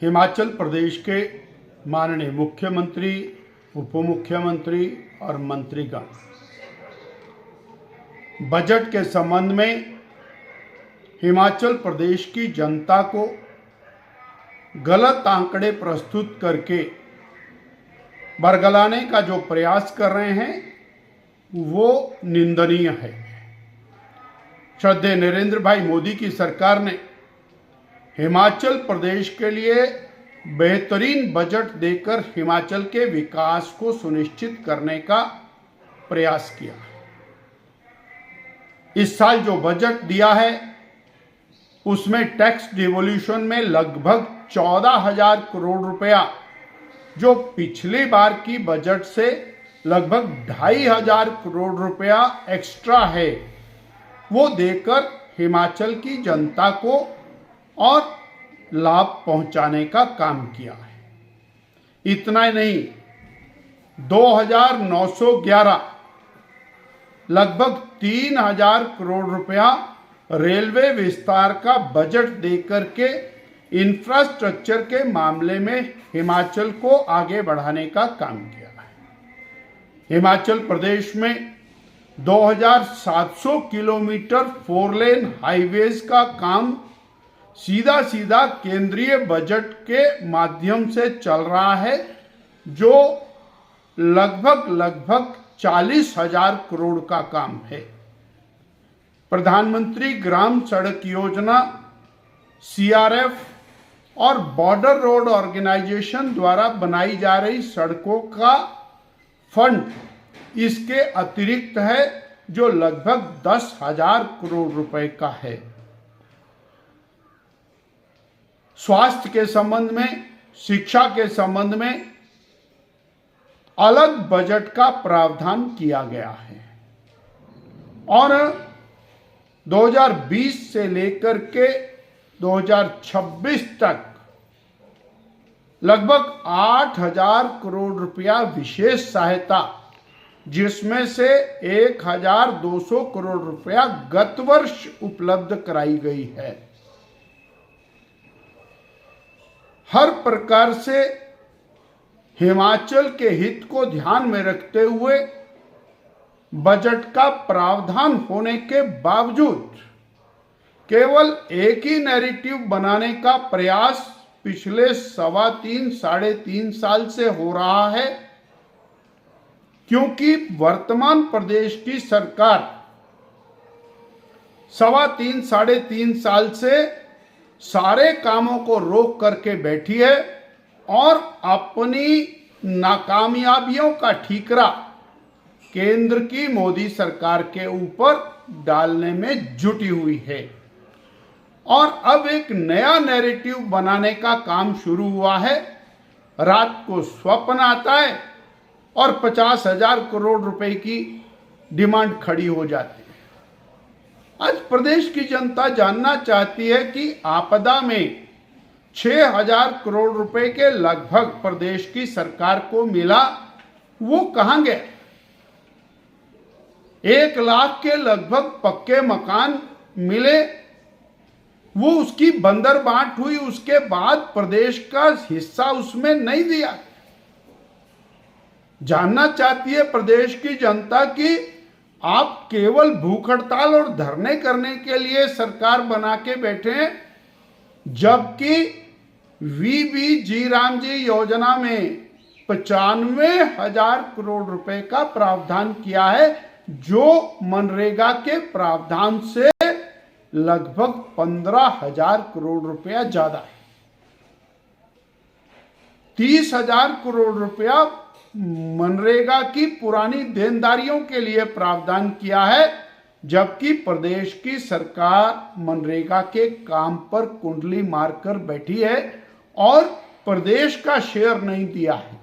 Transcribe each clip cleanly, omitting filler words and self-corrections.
हिमाचल प्रदेश के माननीय मुख्यमंत्री, उप मुख्यमंत्री और मंत्रीगण बजट के संबंध में हिमाचल प्रदेश की जनता को गलत आंकड़े प्रस्तुत करके बरगलाने का जो प्रयास कर रहे हैं वो निंदनीय है। श्रद्धेय नरेंद्र भाई मोदी की सरकार ने हिमाचल प्रदेश के लिए बेहतरीन बजट देकर हिमाचल के विकास को सुनिश्चित करने का प्रयास किया। इस साल जो बजट दिया है उसमें टैक्स डिवोल्यूशन में लगभग 14,000 करोड़ रुपया, जो पिछली बार की बजट से लगभग 2,500 करोड़ रुपया एक्स्ट्रा है, वो देकर हिमाचल की जनता को और लाभ पहुंचाने का काम किया है। इतना ही नहीं, 2,911 लगभग 3,000 करोड़ रुपया रेलवे विस्तार का बजट देकर के इंफ्रास्ट्रक्चर के मामले में हिमाचल को आगे बढ़ाने का काम किया है। हिमाचल प्रदेश में 2,700 किलोमीटर 4 लेन हाईवेज का काम सीधा केंद्रीय बजट के माध्यम से चल रहा है, जो लगभग 40,000 करोड़ का काम है। प्रधानमंत्री ग्राम सड़क योजना, CRF और बॉर्डर रोड ऑर्गेनाइजेशन द्वारा बनाई जा रही सड़कों का फंड इसके अतिरिक्त है, जो लगभग 10,000 करोड़ रुपए का है। स्वास्थ्य के संबंध में, शिक्षा के संबंध में अलग बजट का प्रावधान किया गया है और 2020 से लेकर के 2026 तक लगभग 8,000 करोड़ रुपया विशेष सहायता, जिसमें से 1,200 करोड़ रुपया गत वर्ष उपलब्ध कराई गई है। हर प्रकार से हिमाचल के हित को ध्यान में रखते हुए बजट का प्रावधान होने के बावजूद केवल एक ही नैरेटिव बनाने का प्रयास पिछले 3.5 साल से हो रहा है, क्योंकि वर्तमान प्रदेश की सरकार 3.5 साल से सारे कामों को रोक करके बैठी है और अपनी नाकामयाबियों का ठीकरा केंद्र की मोदी सरकार के ऊपर डालने में जुटी हुई है। और अब एक नया नैरेटिव बनाने का काम शुरू हुआ है। रात को स्वप्न आता है और 50,000 करोड़ रुपए की डिमांड खड़ी हो जाती है। आज प्रदेश की जनता जानना चाहती है कि आपदा में 6,000 करोड़ रुपए के लगभग प्रदेश की सरकार को मिला, वो कहां गया? 1 लाख के लगभग पक्के मकान मिले, वो उसकी बंदर बांट हुई, उसके बाद प्रदेश का हिस्सा उसमें नहीं दिया। जानना चाहती है प्रदेश की जनता कि आप केवल भूख हड़ताल और धरने करने के लिए सरकार बना के बैठे हैं, जबकि VBG रामजी योजना में 95,000 करोड़ रुपए का प्रावधान किया है, जो मनरेगा के प्रावधान से लगभग 15,000 करोड़ रुपया ज्यादा है। 30,000 करोड़ रुपया मनरेगा की पुरानी देनदारियों के लिए प्रावधान किया है, जबकि प्रदेश की सरकार मनरेगा के काम पर कुंडली मारकर बैठी है और प्रदेश का शेयर नहीं दिया है।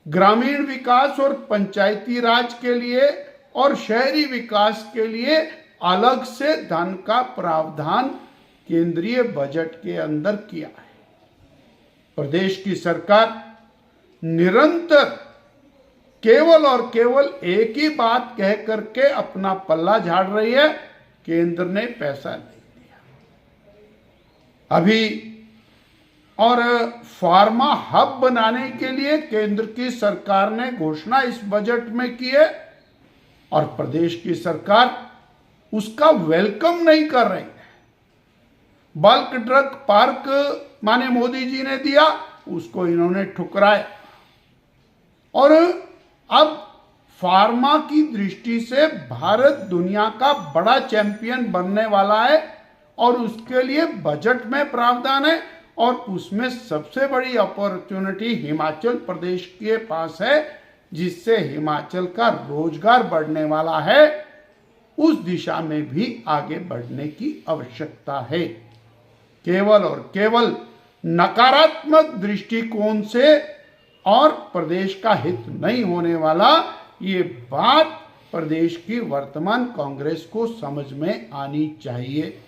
ग्रामीण विकास और पंचायती राज के लिए और शहरी विकास के लिए अलग से धन का प्रावधान केंद्रीय बजट के अंदर किया है। प्रदेश की सरकार निरंतर केवल और केवल एक ही बात कह करके अपना पल्ला झाड़ रही है, केंद्र ने पैसा नहीं दिया। अभी और फार्मा हब बनाने के लिए केंद्र की सरकार ने घोषणा इस बजट में की है और प्रदेश की सरकार उसका वेलकम नहीं कर रही है। बल्क ड्रग पार्क माने मोदी जी ने दिया, उसको इन्होंने ठुकराया। और अब फार्मा की दृष्टि से भारत दुनिया का बड़ा चैंपियन बनने वाला है और उसके लिए बजट में प्रावधान है और उसमें सबसे बड़ी अपॉर्चुनिटी हिमाचल प्रदेश के पास है, जिससे हिमाचल का रोजगार बढ़ने वाला है। उस दिशा में भी आगे बढ़ने की आवश्यकता है। केवल और केवल नकारात्मक दृष्टिकोण से और प्रदेश का हित नहीं होने वाला, ये बात प्रदेश की वर्तमान कांग्रेस को समझ में आनी चाहिए।